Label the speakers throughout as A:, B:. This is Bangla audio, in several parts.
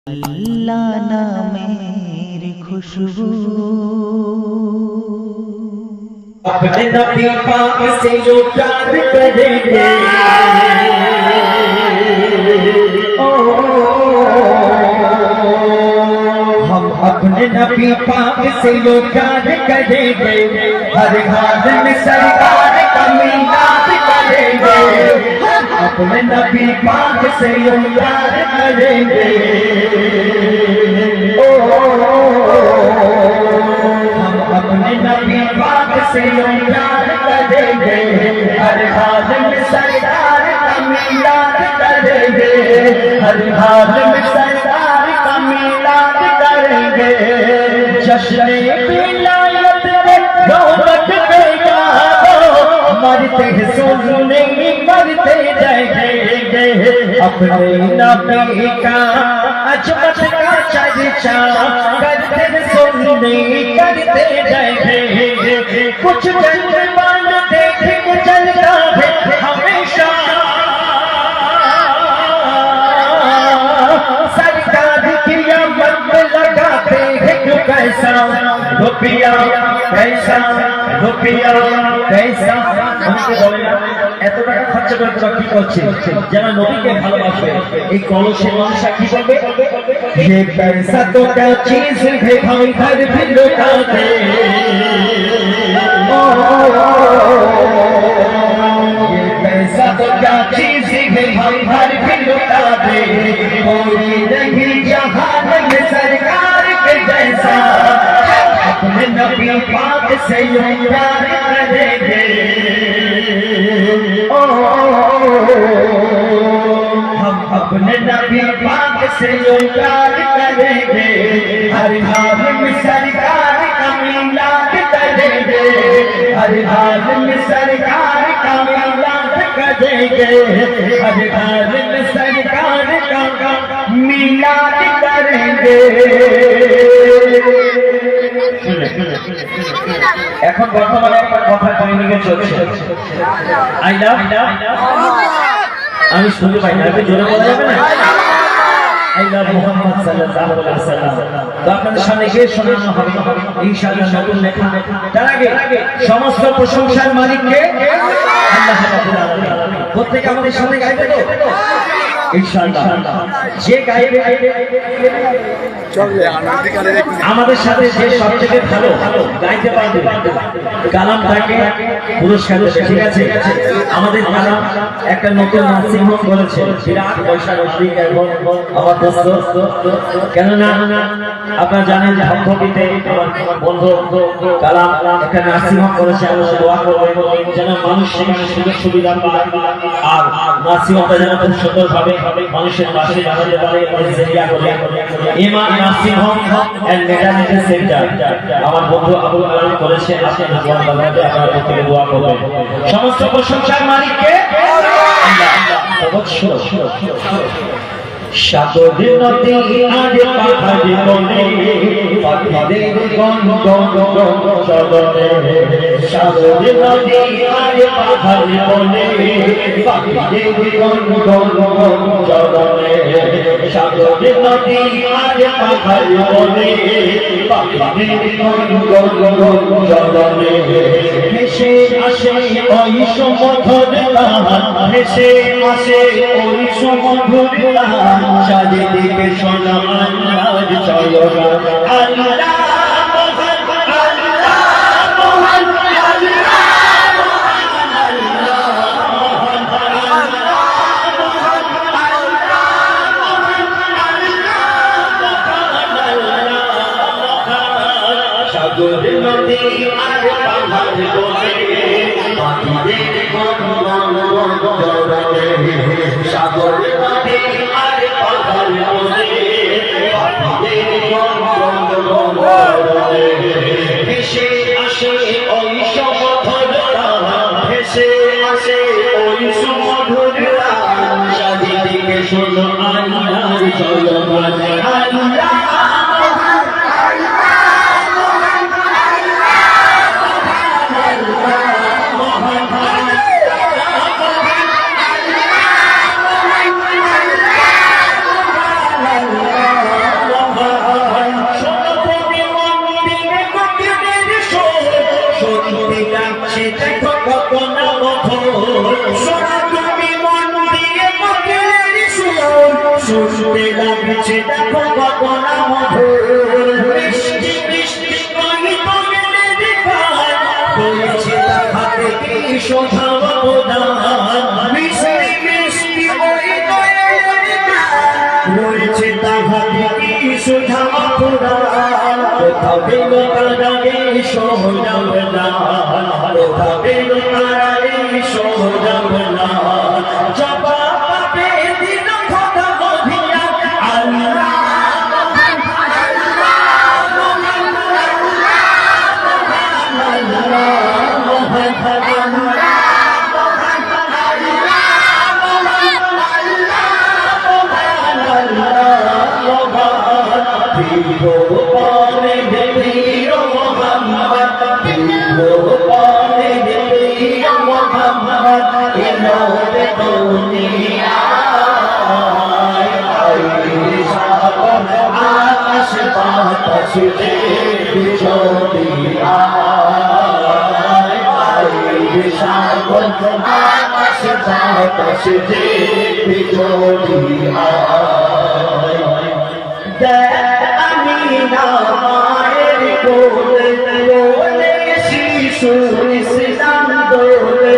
A: अल्लाह नामेर खुशबू
B: अपने नबी पाक से जो प्यार करेंगे हम अपने नबी पाक से जो प्यार करेंगे हर हाल में सरकार का मीनाद करेंगे अपने नबी पाक से जो प्यार करेंगे अपने नबी पाक से प्यार करेंगे हर हाल में सरकार का मीलाद करेंगे हर हाल में सरकार का मीलाद करेंगे जश्न विलायत में रौनक देगा मरते सुनने मरते जाएंगे अपने नबी का अजमत का चर्चा करते सुनने करते जाएंगे कुछ जज्बान देख के चलता है हमेशा सरकार की मत लगाते हैं कैसा रुपया कैसा रुपया कैसा हमको बोले ना এত টাকা খরচ করে তোরা কি করছিস যারা নবীকে ভালোবাসে এই কলসের মানুষরা কি বলবে ये पैसा तो क्या चीज है भाई घर भी लुटा दे ये पैसा तो क्या चीज है भाई घर भी लुटा दे कोई नहीं जहान में सरकार के जैसा अपने नबी पाक से प्यार करेंगे हम अपने नबी पाक से प्यार करेंगे हर हाल में सरकार का मीलाद करेंगे हर हाल में सरकार का मीलाद करेंगे हर हाल में सरकार का मीलाद करेंगे এখন বর্তমানে একটা কথা ট্রেনিংয়ে চলছে আই লাভ আমি শুনতে পাই না আপনি জোরে বলা যাবে না আই লাভ মুহাম্মদ সাল্লাল্লাহু আলাইহি ওয়াসাল্লাম তো আপনাদের সামনে গিয়ে শোনানো হবে ইনশাআল্লাহ নতুন লেখা তার আগে সমস্ত প্রশংসার মালিককে আল্লাহ রাব্বুল আলামিন প্রত্যেক আমাদের সামনে গাইবে তো ইনশাআল্লাহ যে গাইবে আমাদের সাথে যে সবচেয়ে ভালো গাইতে পারবে কালামটাকে পুরস্কার দেবে ঠিক আছে আমাদের কালাম একটা নতুন নার্সিং হোম করেছে বিরাট পয়সা রসিক এবং আমার দোস্ত কেননা আপনারা জানেন ভক্তবিতে আমার বন্ধু কালাম একটা নার্সিং হোম করেছে আমরা দোয়া করবো যেন মানুষ সেখানে সুযোগ সুবিধা পায় আর নার্সিং হোমটা যেন খুব সুন্দরভাবে মানুষের পাশে দাঁড়াতে পারে Iman nursing home and maternity centre আমার বন্ধু আবুল আলামিন করেছে আপনারা আপনারা প্রত্যেকে দোয়া করবেন সমস্ত প্রশংসার মালিককে আল্লাহ অবশ্যই সাগর নদী আর পাহাড় বনে পাখিদের গন গন গন চলনে সাগর নদী আর পাহাড় বনে পাখিদের গন গন গন চলনে সাগর নদী আর পাহাড় বনে পাখিদের গন গন গন চলনে ভেসে আসে ওই সমুদ্র ভেসে আসে ওই সমুদ্র চারিদিকে শোনা আল্লাহর চলনা আল্লাহ সাগর নদী আর পাহাড় বনে পাখিদের গন গন গন চলনে সাগর নদী আর পাহাড় বনে পাখিদের গন গন গন চলনে ভেসে আসে ওই সমুদ্ররা ভেসে আসে ওই সমুদ্ররা চারিদিকে শোনো আল্লাহর চলমান আল্লাহ শুনতে লাগছে দেখো কত না মধুর মিষ্টি মিষ্টি কই বলে দেখায় বলছে তা হাতে কি শোভা প্রদান মিষ্টি মিষ্টি কই বলে দেখায় বলছে তা হাতে কি শোভা প্রদান কোথাও পেল তারারে সোহজাবনা কোথাও পেল তারারে সোহজাবনা জবাব পাবে দিন খোদা মদিনা আল্লাহ শিশু ইসলাম দোলে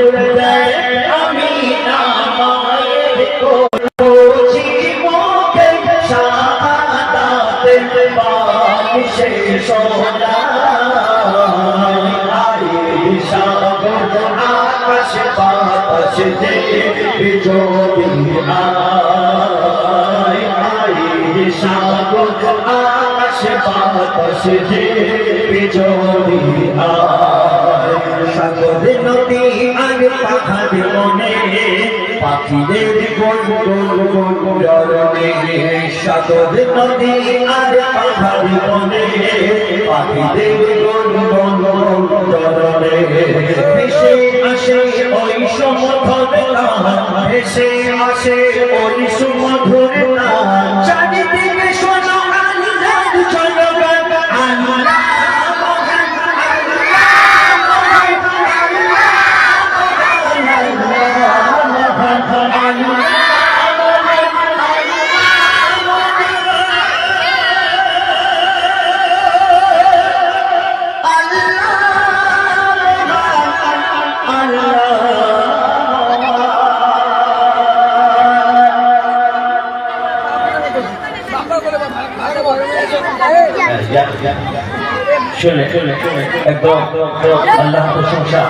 B: আমি না মায়ের কোচি মোকে শাহাদাতে বাণী শেষ সোনা সাগর আকাশ বাতাস যে বিজলি সাগর আকাশ বাতাস যে বিজলি সাগর নদী আর পাখার মনে পাখিদের গোল গোল গোল জরনে সাগর নদী আর পাখার মনে পাখিদের গোল গোল গোল জরনে ভেসে আসে ওই সমধর নাম ভেসে আসে ওই সমধর নাম চারিদিকে শোনো আল্লাহর জয়গান আল্লাহ শুনে একদম আল্লাহ প্রশংসা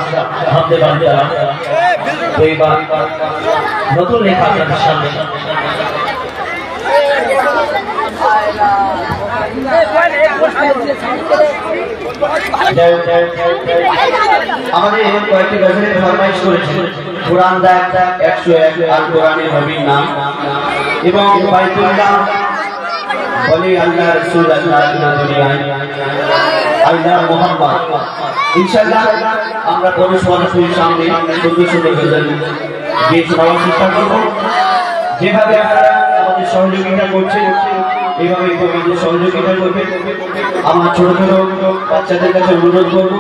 B: হামদে বান্দা এইবার নতুন লেখা আপনাদের সামনে আমাদের কয়েকটি গজলের ফরমাইশ করেছে কোরআন দেখ 101 আল কোরআনের নবীর নাম এবং বাইতুল্লাহ বলি আল্লাহ রাসূল আল্লাহ দুনিয়ায় আল্লাহ মুহাম্মদ ইনশাআল্লাহ আমরা কোন সরাসরি সামনে সুন্দর সুন্দর গজল গিয়ে শোনার চেষ্টা করব যেভাবে আপনারা আমাদের সহযোগিতা করছেন এইভাবে আমাদের সহযোগিতা করবেন আমার ছোট ছোট বাচ্চাদের কাছে অনুরোধ করব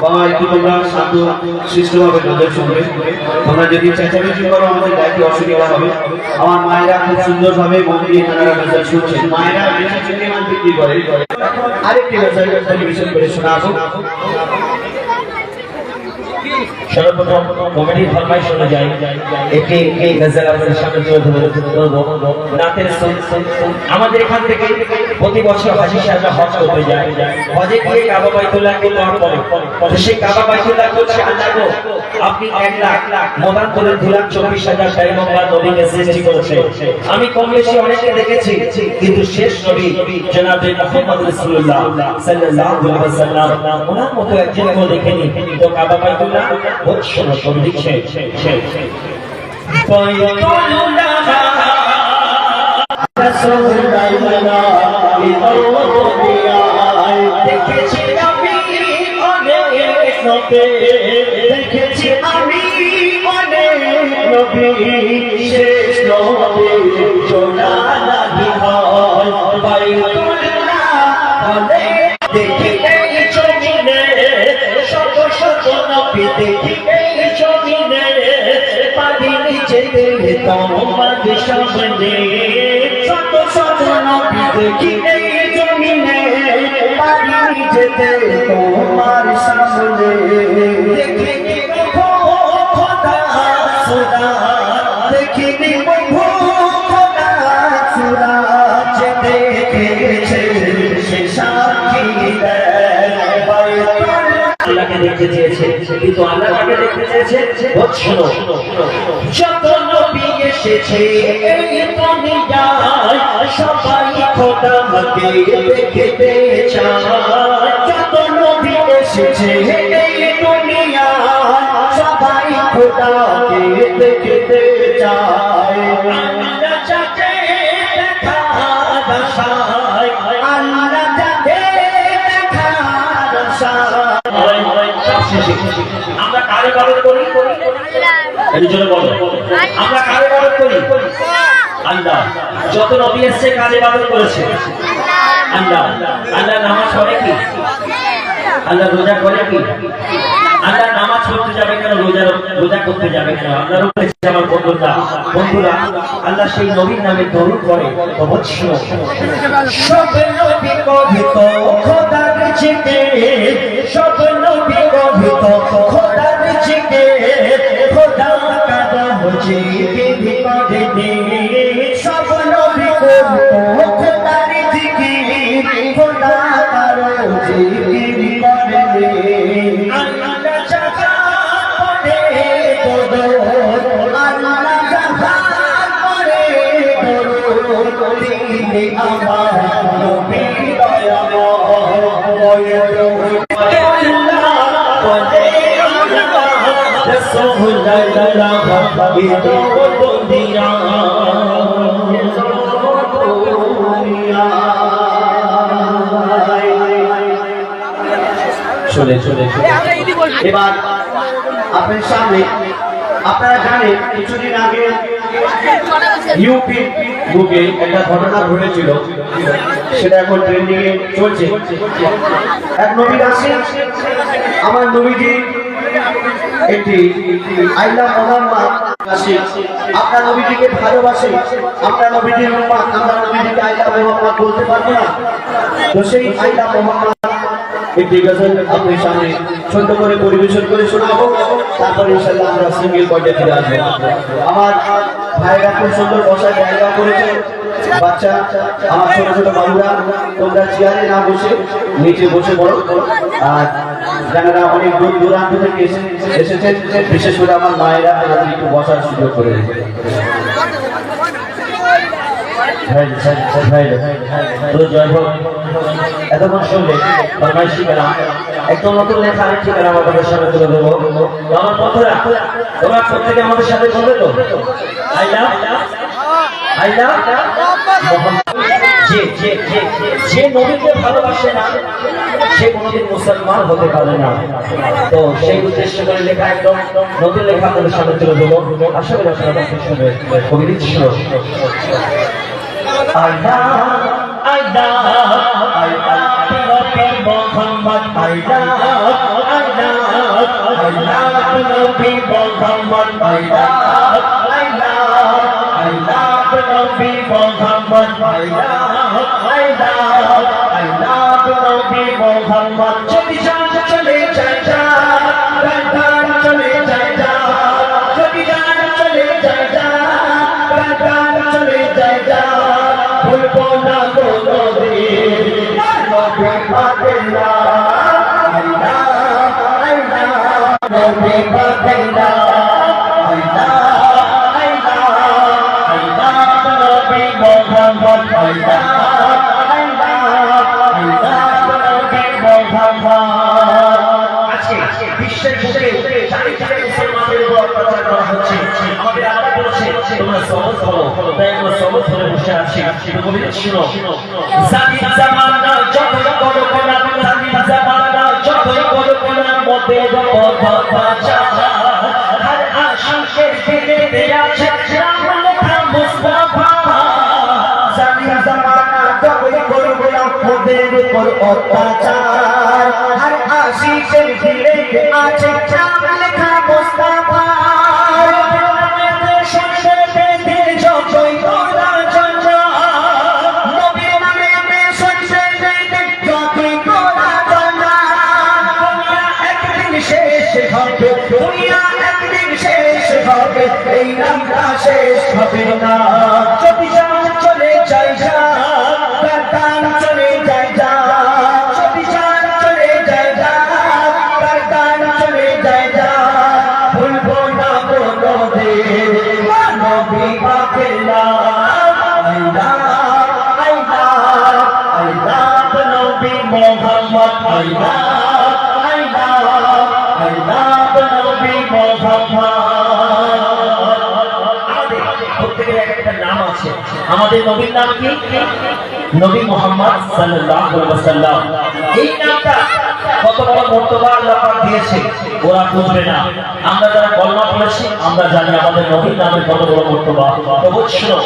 B: বাবা একটু তোমরা শান্ত সৃষ্টভাবে নজর শুনবে তোমরা যদি চেঁচামেচি করো আমাদের গাইতে অসুবিধা হবে আমার মায়েরা খুব সুন্দরভাবে মন দিয়ে তারা গজল শুনছেন মায়েরা বেশি চিনি মান বিক্রি করে আরেকটি গজল টেলিভিশন করে শোনাবো সর্বপ্রথম কমেডি ফরমাইশ অনুযায়ী একটি গজল আপনাদের সামনে তুলে ধরব নাতের আমাদের এখান থেকে প্রতি বছর হাজী সাহেবরা হজ করতে যায় হজে গিয়ে কাবা বাইতুল্লাহকে পার করে তো সেই কাবা বাইতুল্লাহ বলছে আল্লাহ গো আপনি 1 লাখ মোদান করে দিলাম 24000 পয়গম্বর নবীকে সৃষ্টি করেছে আমি কম বেশি অনেককে দেখেছি কিন্তু শেষ নবী জনাবে মুহাম্মদ রাসূলুল্লাহ সাল্লাল্লাহু আলাইহি ওয়াসাল্লাম ওনার মতো একজনকে দেখিনি তো কাবা বাইতুল্লাহ बहुत सुनो सुन दिखे তোমার সামনে
C: কি এই জমিনে পারি যেতে তোমার সামনে দেখিনি খোদা সুরা দেখিনি খোদা সুরা যে দেখেছে সে সাক্ষী দেয়
B: আল্লাহকে দেখতে চেয়েছে কিন্তু আল্লাহ কাকে দেখতে চেয়েছে শোনো
C: যত নবী এসেছে এই দুনিয়ায় সবাই খোদাকে দেখতে চায় যত নবী এসেছে এই দুনিয়ায় সবাই খোদাকে দেখতে চায় আল্লাহ যাকে দেখার আশায় আল্লাহ যাকে দেখার আশায়
B: আমরা কারে ইবাদত করি এই জন্য বলো আমরা কারে ইবাদত করি আল্লাহ যত নবী এসেছে কারে ইবাদত করেছে আল্লাহ আল্লাহ নামাজ পড়ে কি আল্লাহ রোজা করে কি আল্লাহ নামাজ পড়তে যাবে কেন রোজা করতে যাবে কেন আল্লাহ রয়েছে আমার বন্ধুরা আল্লাহ সেই নবীর নামে দরুদ পড়ে অবশ্য
C: সব নবী কবিত খোদার চিতে সব নবী কবিত খোদার চিতে খোদা কাদা হচ্ছে বিপদে সব নবী কবিত খোদার চিতে খোদা কারো বিপদে আল্লাহ চাকা পড়ে তোদো আল্লাহ চাকা পড়ে তোদো দিনে আমার নবী এবার আপনার সামনে আপনারা জানেন কিছুদিন আগে ইউপি বুকে একটা ঘটনা ঘটেছিল সেটা এখন ট্রেন্ডিং এ চলছে এক নবী আসে আমার নবীজি একটি আইলা মোহাম্মদ আসে আপনার নবীজিকে ভালোবাসে আপনার নবীজির উম্মত আমরা নবীজিকে আইলা মোহাম্মদ বলতে পারবো না তো সেই আইলা মোহাম্মদ একটি গজল আপনার সামনে ছোট করে পরিবেশন করে শোনাবো তারপর ইনশাআল্লাহ আমরা সিঙ্গেল পর্যায়ে ফিরে আসবো আমার ভাইরা খুব সুন্দর বসার জায়গা করেছে বাচ্চা আমার ছোট ছোট বাবুরা তোমরা চেয়ারে না বসে নিচে বসে পড়ো আর যারা অনেক দূর দূরান্ত থেকে এসেছেন বিশেষ করে আমার মায়েরা তাদের একটু বসার সুযোগ করে দিতে এতক্ষণ শুনলে ফরমাইশি কালাম একদম নতুন লেখা আরেকটি কালাম আপনাদের সামনে তুলে দেবো আমার বন্ধুরা তোমরা প্রত্যেকে আমাদের সাথে বলবে তো আইলা আইলা যে নবীকে ভালোবাসে না সে কোনোদিন মুসলমান হতে পারে না তো সেই উদ্দেশ্য করে লেখা একদম নতুন লেখা আপনাদের সামনে তুলে দেবো আশা করি আপনারা শুনবে কবি দিচ্ছিল আল্লাহ আল্লাহ আল্লাহ নবী মুহাম্মদ আল্লাহ আল্লাহ আল্লাহ নবী মুহাম্মদ আল্লাহ আল্লাহ আল্লাহ নবী মুহাম্মদ আল্লাহ আল্লাহ আল্লাহ নবী মুহাম্মদ যদি জান চলে যায় প্রাণ চলে যায় যদি জান চলে যায় প্রাণ চলে যায় ভুলবো না কোনদিন নবী পাকেল্লা আল্লাহ আল্লাহ নবী পাকেল্লা আল্লাহ আল্লাহ আল্লাহ নবী মুহাম্মদ আল্লাহ আল্লাহ আল্লাহ নবী মুহাম্মদ আজকে বিশ্বের বুকে চারিদিকে মুসলমানদের উপর অত্যাচার করা হচ্ছে আমাদের আল্লাহ বলছে তোমরা সবর করো তাই আমরা সবর করে বসে আছি কবি শুনো জালিম জামানা যতই বড় কোনা জালিম জামানা যতই বড় কোনা মতে বাঁচা হর আশিকের দিলে আছে রাম লেখা মুস্তাফা জালিম জামানা যতই বড় কোনা মোদের উপর অত্যাচার হর আশিকের দিলে আছে রাম লেখা মুস্তাফা যতই
B: I love নবী মোহাম্মদ। প্রত্যেকের একটা নাম আছে। আমাদের নবীর নাম কি? নবী মুহাম্মদ সাল্লাল্লাহু আলাইহি ওয়াসাল্লাম। এই নামটা কত বড় মর্যাদা আল্লাহ পাক দিয়েছে, ওরা বুঝবে না। আমরা যারা কলমা পড়েছি আমরা জানি আমাদের নবীর নামের কত বড় মর্যাদা। তবু শোনো,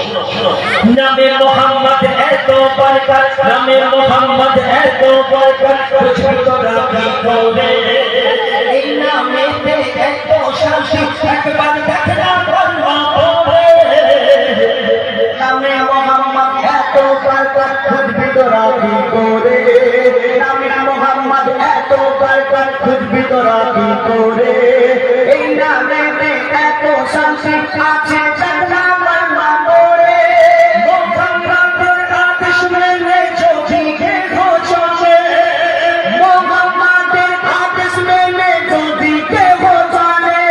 B: নামে মুহাম্মদ এত বরকত, নামে মুহাম্মদ এত বরকত, বুঝবে তো রাখি করে এই নামেতে এত শান্তি, একবার দেখনা কলমা পড়ে।
C: নামে মোহাম্মদ এত বরকত, খুঁজবি তো রাখি করে। নামে মোহাম্মদ এত বরকত, খুঁজবি তো রাখি করে। এই নামেতে এত শান্তি আছে, দেখনা কলমা পড়ে।
B: মোহাম্মদের আদেশ মেনে যদি কেহ চলে,
C: মোহাম্মদের আদেশ মেনে যদি কেহ চলে,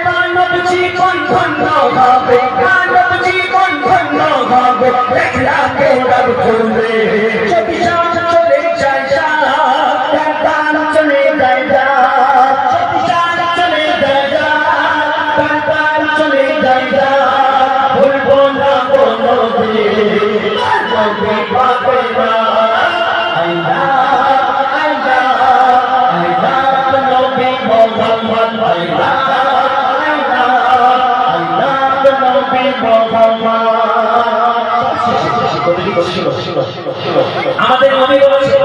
B: মানব জীবন ধন্য
C: হবে মানব জীবন ধন্য হবে। দেখলা কেউ রব করবে,
B: যদি চাঁদ চলে যায়
C: তার প্রাণ চলে যায় যা।
B: যদি চাঁদ চলে যায়
C: তার প্রাণ চলে যায় যা।
B: ভুলবো না কোনোদিন নবী পাকের নাম। I love নবী মোহাম্মদ। I love নবী মোহাম্মদ। আমাদের নবী বলেছে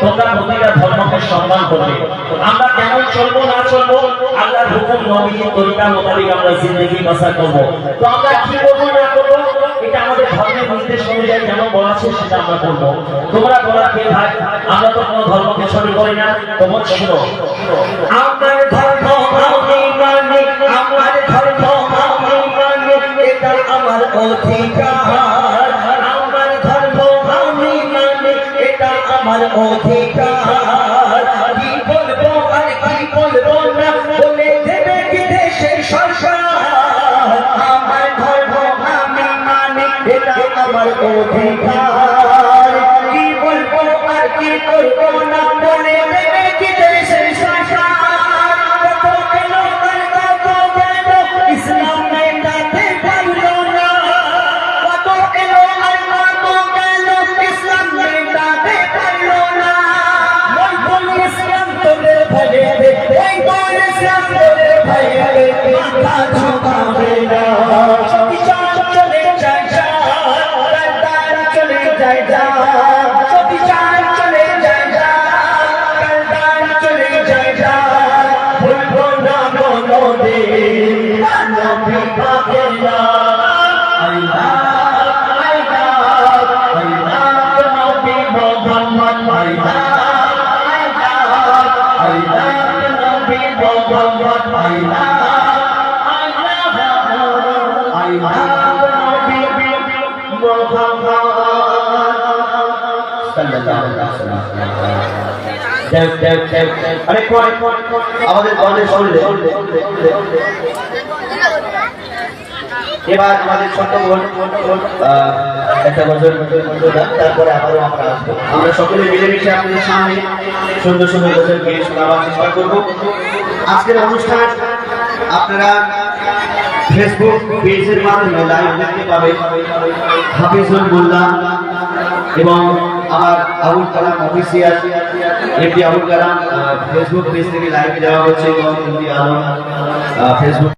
B: তোমরা প্রতিটা ধর্মকে সম্মান করবে। আমরা কেমন চলবো না চলবো আল্লাহর হুকুম নবীর তরিকা মোতাবেক আমরা জিন্দেগি বাসা করবো। তো আমরা কি করবো না করবো এটা আমাদের ধর্মের নির্দেশ অনুযায়ী যেমন বলা আছে সেটা আমরা করবো। তোমরা বলা কে ভাই, আমরা তো কোনো ধর্মকে ছোট করি না। তোমরা শোনো, আমার ধর্ম আমি মানি, আমার ধর্ম আমি মানি, এটা আমার অধিকার। আমার ধর্ম আমি মানি, এটা আমার অধিকার। কি বলবো আর কি বলবো না বলে দেবে কি দেশের সরকার।
C: আমার ধর্ম আমি মানি, এটা আমার অধিকার। কি বলবো আর কি করবো না বলে দেবে কি দেশের সরকার।
B: কত এলো আর কত গেল, ইসলাম মেটাতে পারলো না।
C: কত এলো আর কত গেল, ইসলাম মেটাতে পারলো না।
B: ওই বল ইসলাম তোদের ভাগে দে, ওই বল ইসলাম তোদের ভাগে দে, মাথা ঝুঁকাবে না। যদি চাঁদ চলে যায়
C: তার চলে যায় যা। যদি চাঁদ চলে যায় যা, তার চলে যায় যা।
B: ভুলবো না কোনোদিন নবী পাকের নাম। I love নবী মোহাম্মদ। I love নবী মোহাম্মদ। I love নবী মোহাম্মদ সাল্লাল্লাহু আলাইহি ওয়াসাল্লাম।
C: আরে কয় আমাদের দলের শরীরে এবার আমাদের ছোট্ট বোন একটা বছর তারপরে আবারও আমরা আসবো। আমরা সকলে মিলেমিশে আপনাদের সামনে সুন্দর সুন্দর বছর গিয়ে শোনাবার চেষ্টা করবো। আজকের অনুষ্ঠান আপনারা ফেসবুক পেজের মাধ্যমে লাইভ দেখতে পাবেন। হাফিজুল মোল্লা এবং আমার Abul Kalam official MD Abul Kalam Facebook page থেকে লাইভে দেওয়া হচ্ছে এবং ফেসবুক